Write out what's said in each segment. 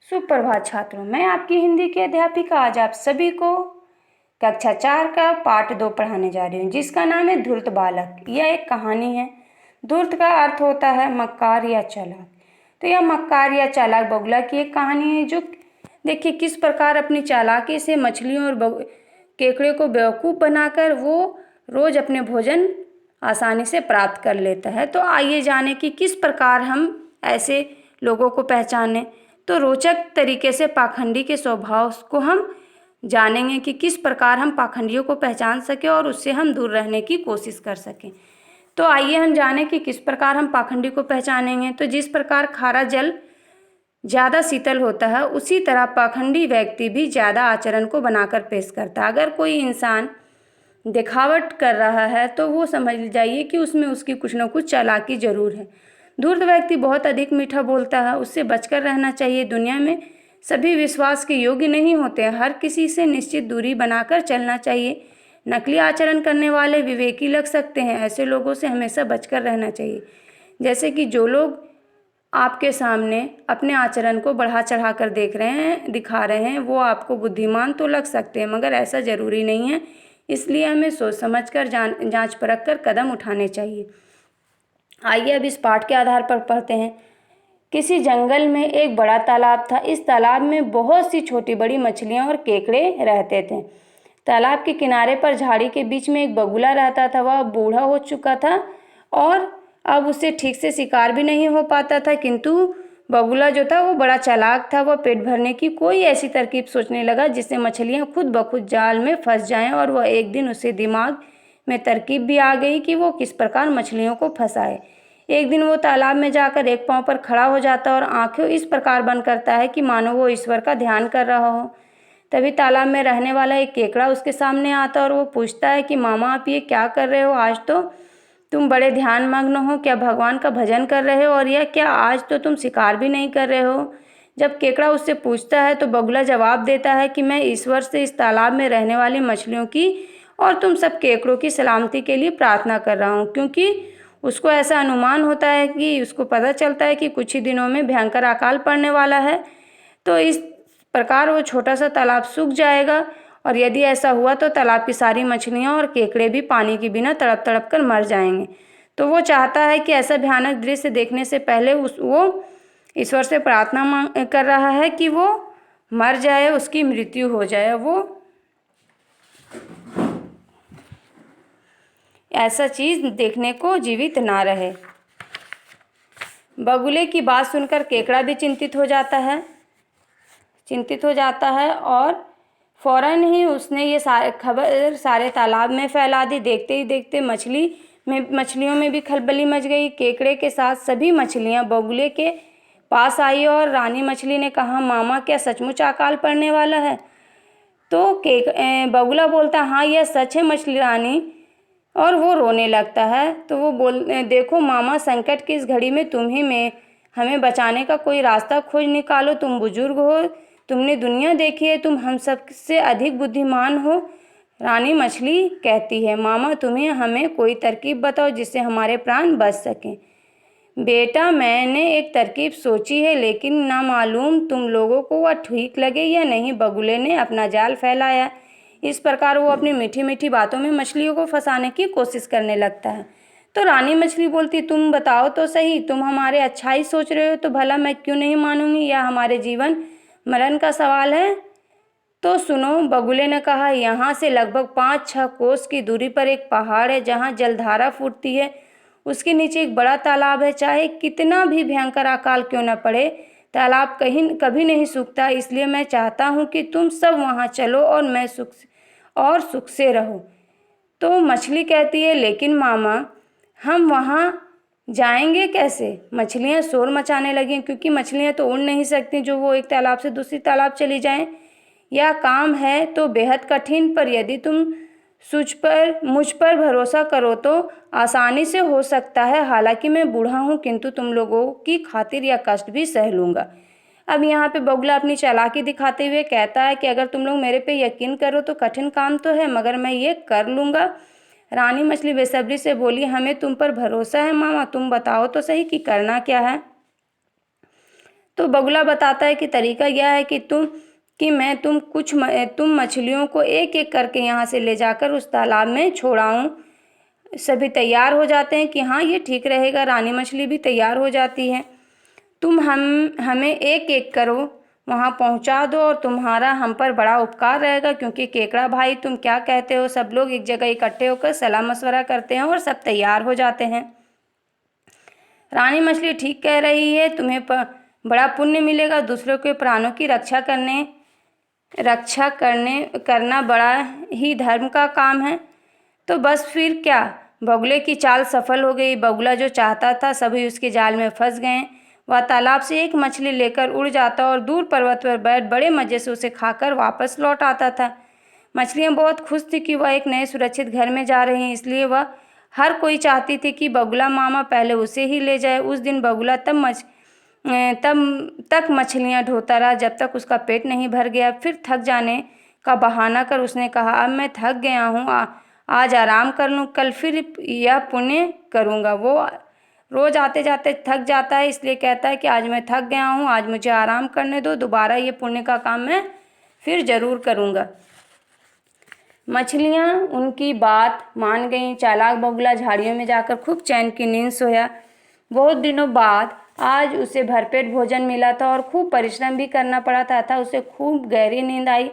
सुप्रभात छात्रों, मैं आपकी हिंदी की अध्यापिका आज आप सभी को कक्षा 4 का पाठ 2 पढ़ाने जा रही हूँ, जिसका नाम है धूर्त बालक। यह एक कहानी है। धूर्त का अर्थ होता है मक्कार या चालाक। तो यह मक्कार या चालाक बगुला की एक कहानी है, जो देखिए किस प्रकार अपनी चालाकी से मछलियों और केकड़े को बेवकूफ़ बनाकर वो रोज़ अपने भोजन आसानी से प्राप्त कर लेता है। तो आइए जाने कि किस प्रकार हम ऐसे लोगों को पहचानें। तो रोचक तरीके से पाखंडी के स्वभाव को हम जानेंगे कि किस प्रकार हम पाखंडियों को पहचान सकें और उससे हम दूर रहने की कोशिश कर सकें। तो आइए हम जानें कि किस प्रकार हम पाखंडी को पहचानेंगे। तो जिस प्रकार खारा जल ज़्यादा शीतल होता है, उसी तरह पाखंडी व्यक्ति भी ज़्यादा आचरण को बनाकर पेश करता है। अगर कोई इंसान दिखावट कर रहा है तो वो समझ जाइए कि उसमें उसकी कुछ न कुछ चालाकी जरूर है। धूर्त व्यक्ति बहुत अधिक मीठा बोलता है, उससे बचकर रहना चाहिए। दुनिया में सभी विश्वास के योग्य नहीं होते हैं, हर किसी से निश्चित दूरी बनाकर चलना चाहिए। नकली आचरण करने वाले विवेकी लग सकते हैं, ऐसे लोगों से हमेशा बचकर रहना चाहिए। जैसे कि जो लोग आपके सामने अपने आचरण को बढ़ा चढ़ा कर दिखा रहे हैं, वो आपको बुद्धिमान तो लग सकते हैं, मगर ऐसा ज़रूरी नहीं है। इसलिए हमें सोच समझकर जांच परख कर कदम उठाने चाहिए। आइए अब इस पाठ के आधार पर पढ़ते हैं। किसी जंगल में एक बड़ा तालाब था। इस तालाब में बहुत सी छोटी बड़ी मछलियां और केकड़े रहते थे। तालाब के किनारे पर झाड़ी के बीच में एक बगुला रहता था। वह बूढ़ा हो चुका था और अब उससे ठीक से शिकार भी नहीं हो पाता था, किंतु बगुला जो था वो बड़ा चालाक था। वह पेट भरने की कोई ऐसी तरकीब सोचने लगा जिससे मछलियां खुद ब खुद जाल में फंस जाएं। और वह एक दिन उसे दिमाग में तरकीब भी आ गई कि वो किस प्रकार मछलियों को फंसाए। एक दिन वो तालाब में जाकर एक पांव पर खड़ा हो जाता और आंखें इस प्रकार बंद करता है कि मानो वो ईश्वर का ध्यान कर रहा हो। तभी तालाब में रहने वाला एक केकड़ा उसके सामने आता और वो पूछता है कि मामा, आप ये क्या कर रहे हो? आज तो तुम बड़े ध्यान मग्न हो, क्या भगवान का भजन कर रहे हो? और यह क्या, आज तो तुम शिकार भी नहीं कर रहे हो? जब केकड़ा उससे पूछता है तो बगुला जवाब देता है कि मैं ईश्वर से इस तालाब में रहने वाली मछलियों की और तुम सब केकड़ों की सलामती के लिए प्रार्थना कर रहा हूँ, क्योंकि उसको ऐसा अनुमान होता है कि उसको पता चलता है कि कुछ ही दिनों में भयंकर अकाल पड़ने वाला है। तो इस प्रकार वो छोटा सा तालाब सूख जाएगा और यदि ऐसा हुआ तो तालाब की सारी मछलियाँ और केकड़े भी पानी के बिना तड़प तड़प कर मर जाएंगे। तो वो चाहता है कि ऐसा भयानक दृश्य देखने से पहले वो ईश्वर से प्रार्थना कर रहा है कि वो मर जाए, उसकी मृत्यु हो जाए, वो ऐसा चीज देखने को जीवित ना रहे। बगुले की बात सुनकर केकड़ा भी चिंतित हो जाता है और फौरन ही उसने ये खबर सारे तालाब में फैला दी। देखते ही देखते मछलियों में भी खलबली मच गई। केकड़े के साथ सभी मछलियां बगुले के पास आई और रानी मछली ने कहा, मामा, क्या सचमुच अकाल पड़ने वाला है? तो बगुला बोलता, हाँ यह सच है मछली रानी। और वो रोने लगता है। तो वो देखो मामा, संकट की इस घड़ी में हमें बचाने का कोई रास्ता खोज निकालो। तुम बुजुर्ग हो, तुमने दुनिया देखी है, तुम हम सब से अधिक बुद्धिमान हो। रानी मछली कहती है, मामा तुम्हें हमें कोई तरकीब बताओ जिससे हमारे प्राण बच सकें। बेटा, मैंने एक तरकीब सोची है, लेकिन ना मालूम तुम लोगों को वह ठीक लगे या नहीं। बगुले ने अपना जाल फैलाया। इस प्रकार वो अपनी मीठी मीठी बातों में मछलियों को फंसाने की कोशिश करने लगता है। तो रानी मछली बोलती, तुम बताओ तो सही, तुम हमारे अच्छा ही सोच रहे हो तो भला मैं क्यों नहीं मानूंगी? यह हमारे जीवन मरण का सवाल है। तो सुनो, बगुले ने कहा, यहाँ से लगभग 5-6 कोस की दूरी पर एक पहाड़ है जहाँ जलधारा फूटती है। उसके नीचे एक बड़ा तालाब है। चाहे कितना भी भयंकर अकाल क्यों न पड़े, तालाब कभी नहीं सूखता। इसलिए मैं चाहता हूँ कि तुम सब वहाँ चलो और सुख से रहो। तो मछली कहती है, लेकिन मामा, हम वहाँ जाएंगे कैसे? मछलियाँ शोर मचाने लगी, क्योंकि मछलियाँ तो उड़ नहीं सकती जो वो एक तालाब से दूसरी तालाब चली जाएं। यह काम है तो बेहद कठिन, पर यदि तुम मुझ पर भरोसा करो तो आसानी से हो सकता है। हालांकि मैं बूढ़ा हूँ, किंतु तुम लोगों की खातिर यह कष्ट भी सह लूँगा। अब यहाँ पे बगुला अपनी चालाकी दिखाते हुए कहता है कि अगर तुम लोग मेरे पे यकीन करो तो कठिन काम तो है, मगर मैं ये कर लूँगा। रानी मछली बेसब्री से बोली, हमें तुम पर भरोसा है मामा, तुम बताओ तो सही कि करना क्या है। तो बगुला बताता है कि तरीका यह है कि तुम मछलियों को एक एक करके यहाँ से ले जाकर उस तालाब में छोड़ाऊँ। सभी तैयार हो जाते हैं कि हाँ ये ठीक रहेगा। रानी मछली भी तैयार हो जाती है। तुम हमें एक एक करो वहाँ पहुँचा दो और तुम्हारा हम पर बड़ा उपकार रहेगा, क्योंकि केकड़ा भाई तुम क्या कहते हो। सब लोग एक जगह इकट्ठे होकर सलाह मशवरा करते हैं और सब तैयार हो जाते हैं। रानी मछली ठीक कह रही है, तुम्हें बड़ा पुण्य मिलेगा। दूसरों के प्राणों की रक्षा करना बड़ा ही धर्म का काम है। तो बस फिर क्या, बगुले की चाल सफल हो गई। बगुला जो चाहता था सभी उसके जाल में फंस गए। वह तालाब से एक मछली लेकर उड़ जाता और दूर पर्वत पर बैठ बड़े मजे से उसे खाकर वापस लौट आता था। मछलियाँ बहुत खुश थी कि वह एक नए सुरक्षित घर में जा रही हैं, इसलिए वह हर कोई चाहती थी कि बगुला मामा पहले उसे ही ले जाए। उस दिन बगुला तब तक मछलियाँ ढोता रहा जब तक उसका पेट नहीं भर गया। फिर थक जाने का बहाना कर उसने कहा, अब मैं थक गया हूँ, आज आराम कर लूँ, कल फिर यह पुण्य करूँगा। वो रोज आते जाते थक जाता है, इसलिए कहता है कि आज मैं थक गया हूँ, आज मुझे आराम करने दो, दोबारा ये पुण्य का काम मैं फिर जरूर करूँगा। मछलियाँ उनकी बात मान गईं। चालाक बगुला झाड़ियों में जाकर खूब चैन की नींद सोया। बहुत दिनों बाद आज उसे भरपेट भोजन मिला था और खूब परिश्रम भी करना पड़ा था उसे खूब गहरी नींद आई।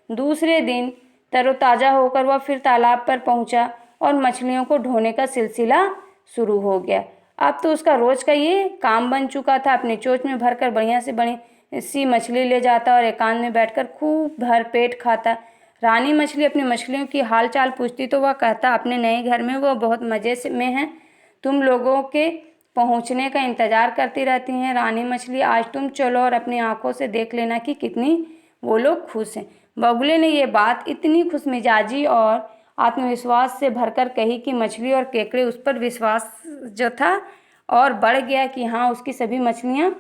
दूसरे दिन तरोताज़ा होकर वह फिर तालाब पर पहुंचा और मछलियों को ढोने का सिलसिला शुरू हो गया। अब तो उसका रोज का ये काम बन चुका था। अपनी चोंच में भरकर बढ़िया से बड़ी सी मछली ले जाता और एकांत में बैठकर खूब भरपेट खाता। रानी मछली अपनी मछलियों की हाल चाल पूछती तो वह कहता, अपने नए घर में वो बहुत मज़े में हैं, तुम लोगों के पहुंचने का इंतजार करती रहती हैं। रानी मछली, आज तुम चलो और अपनी आंखों से देख लेना कि कितनी वो लोग खुश हैं। बगुले ने ये बात इतनी खुशमिजाजी और आत्मविश्वास से भरकर कही कि मछली और केकड़े उस पर विश्वास जो था और बढ़ गया कि हाँ उसकी सभी मछलियाँ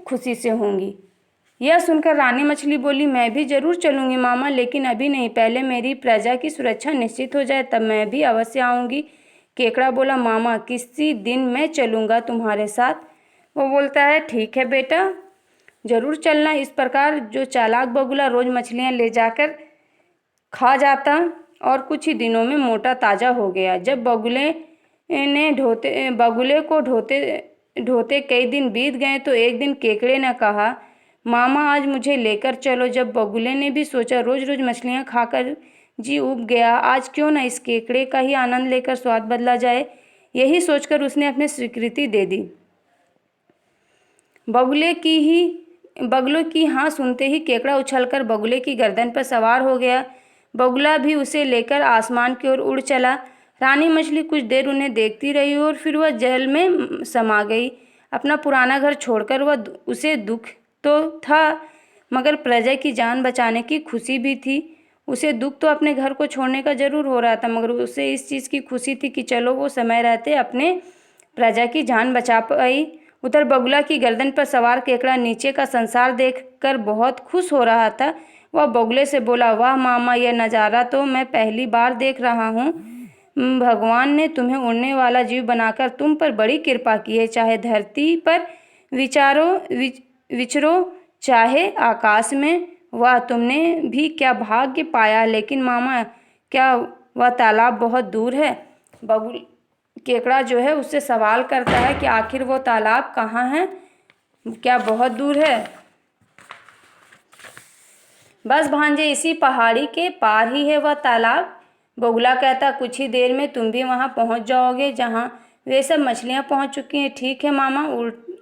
खुशी से होंगी। यह सुनकर रानी मछली बोली, मैं भी जरूर चलूँगी मामा, लेकिन अभी नहीं, पहले मेरी प्रजा की सुरक्षा निश्चित हो जाए तब मैं भी अवश्य आऊँगी। केकड़ा बोला, मामा किसी दिन मैं चलूँगा तुम्हारे साथ। वो बोलता है, ठीक है बेटा, जरूर चलना। इस प्रकार जो चालाक बगुला रोज मछलियाँ ले जाकर खा जाता और कुछ ही दिनों में मोटा ताज़ा हो गया। जब बगुले को ढोते कई दिन बीत गए तो एक दिन केकड़े ने कहा, मामा आज मुझे लेकर चलो। जब बगुले ने भी सोचा रोज रोज मछलियाँ खाकर जी उब गया, आज क्यों ना इस केकड़े का ही आनंद लेकर स्वाद बदला जाए। यही सोचकर उसने अपनी स्वीकृति दे दी। बगुले की हाँ सुनते ही केकड़ा उछलकर बगुले की गर्दन पर सवार हो गया। बगुला भी उसे लेकर आसमान की ओर उड़ चला। रानी मछली कुछ देर उन्हें देखती रही और फिर वह जल में समा गई। अपना पुराना घर छोड़कर उसे दुख तो था, मगर प्रजा की जान बचाने की खुशी भी थी। उसे दुख तो अपने घर को छोड़ने का जरूर हो रहा था, मगर उसे इस चीज़ की खुशी थी कि चलो वो समय रहते अपने प्रजा की जान बचा पाई। उधर बगुला की गर्दन पर सवार केकड़ा नीचे का संसार देखकर बहुत खुश हो रहा था। वह बगुले से बोला, वाह मामा, यह नज़ारा तो मैं पहली बार देख रहा हूँ। भगवान ने तुम्हें उड़ने वाला जीव बनाकर तुम पर बड़ी कृपा की है। चाहे धरती पर विचरो चाहे आकाश में, वाह तुमने भी क्या भाग्य पाया। लेकिन मामा, क्या वह तालाब बहुत दूर है? केकड़ा जो है उससे सवाल करता है कि आखिर वो तालाब कहाँ है, क्या बहुत दूर है? बस भांजे, इसी पहाड़ी के पार ही है वह तालाब। बगुला कहता, कुछ ही देर में तुम भी वहाँ पहुँच जाओगे जहाँ वे सब मछलियाँ पहुँच चुकी हैं। ठीक है मामा,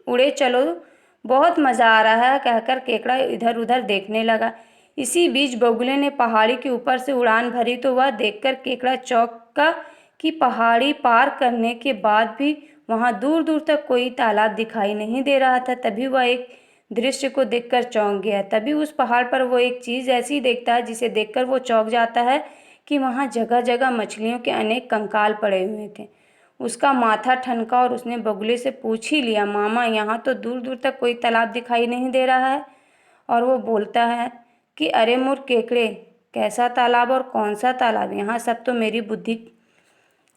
उड़े चलो, बहुत मज़ा आ रहा है, कहकर केकड़ा इधर उधर देखने लगा। इसी बीच बगुले ने पहाड़ी के ऊपर से उड़ान भरी तो वह देखकर केकड़ा चौंका कि पहाड़ी पार करने के बाद भी वहाँ दूर दूर तक कोई तालाब दिखाई नहीं दे रहा था। तभी वह एक दृश्य को देखकर चौंक गया। तभी उस पहाड़ पर वो एक चीज़ ऐसी देखता है जिसे देखकर वो चौंक जाता है कि वहाँ जगह जगह मछलियों के अनेक कंकाल पड़े हुए थे। उसका माथा ठनका और उसने बगुले से पूछ ही लिया, मामा यहाँ तो दूर दूर तक कोई तालाब दिखाई नहीं दे रहा है। और वो बोलता है कि अरे मूर्ख केकड़े, कैसा तालाब और कौन सा तालाब, यहाँ सब तो मेरी बुद्धि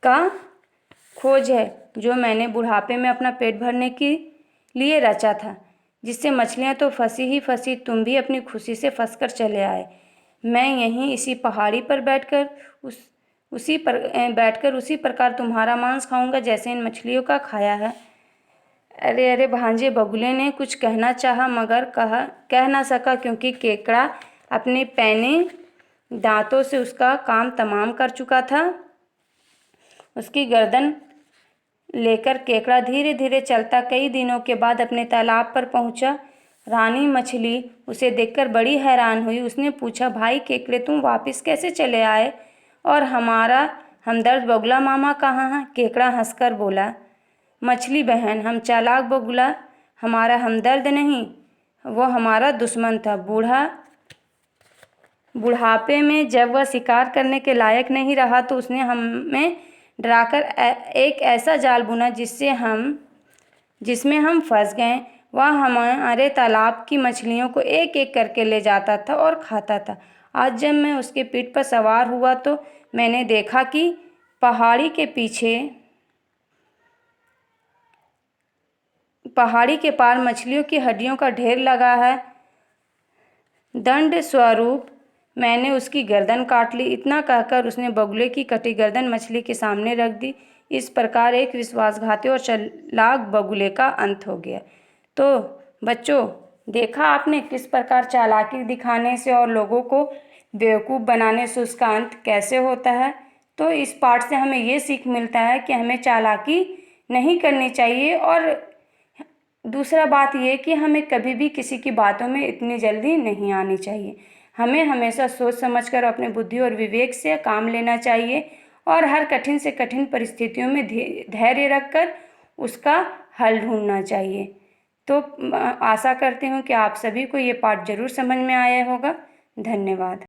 का खोज है जो मैंने बुढ़ापे में अपना पेट भरने के लिए रचा था। जिससे मछलियाँ तो फंसी ही फंसी, तुम भी अपनी खुशी से फंसकर चले आए। मैं यहीं इसी पहाड़ी पर बैठकर उसी प्रकार तुम्हारा मांस खाऊंगा जैसे इन मछलियों का खाया है। अरे अरे भांजे, बगुले ने कुछ कहना चाहा मगर कह ना सका, क्योंकि केकड़ा अपने पैने दांतों से उसका काम तमाम कर चुका था। उसकी गर्दन लेकर केकड़ा धीरे धीरे चलता कई दिनों के बाद अपने तालाब पर पहुंचा। रानी मछली उसे देखकर बड़ी हैरान हुई। उसने पूछा, भाई केकड़े, तुम वापस कैसे चले आए और हमारा हमदर्द बगुला मामा कहाँ है? केकड़ा हंसकर बोला, मछली बहन, हम चालाक बगुला हमारा हमदर्द नहीं, वो हमारा दुश्मन था। बुढ़ापे में जब वह शिकार करने के लायक नहीं रहा तो उसने हमें डराकर एक ऐसा जाल बुना जिसमें हम फंस गए। वह हमारे तालाब की मछलियों को एक एक करके ले जाता था और खाता था। आज जब मैं उसके पीठ पर सवार हुआ तो मैंने देखा कि पहाड़ी के पार मछलियों की हड्डियों का ढेर लगा है। दंड स्वरूप मैंने उसकी गर्दन काट ली। इतना कहकर उसने बगुले की कटी गर्दन मछली के सामने रख दी। इस प्रकार एक विश्वासघाती और चालाक बगुले का अंत हो गया। तो बच्चों, देखा आपने किस प्रकार चालाकी दिखाने से और लोगों को बेवकूफ़ बनाने से उसका अंत कैसे होता है। तो इस पाठ से हमें ये सीख मिलता है कि हमें चालाकी नहीं करनी चाहिए, और दूसरा बात ये कि हमें कभी भी किसी की बातों में इतनी जल्दी नहीं आनी चाहिए। हमें हमेशा सोच समझकर अपने बुद्धि और विवेक से काम लेना चाहिए और हर कठिन से कठिन परिस्थितियों में धैर्य रखकर उसका हल ढूंढना चाहिए। तो आशा करती हूँ कि आप सभी को ये पाठ जरूर समझ में आया होगा। धन्यवाद।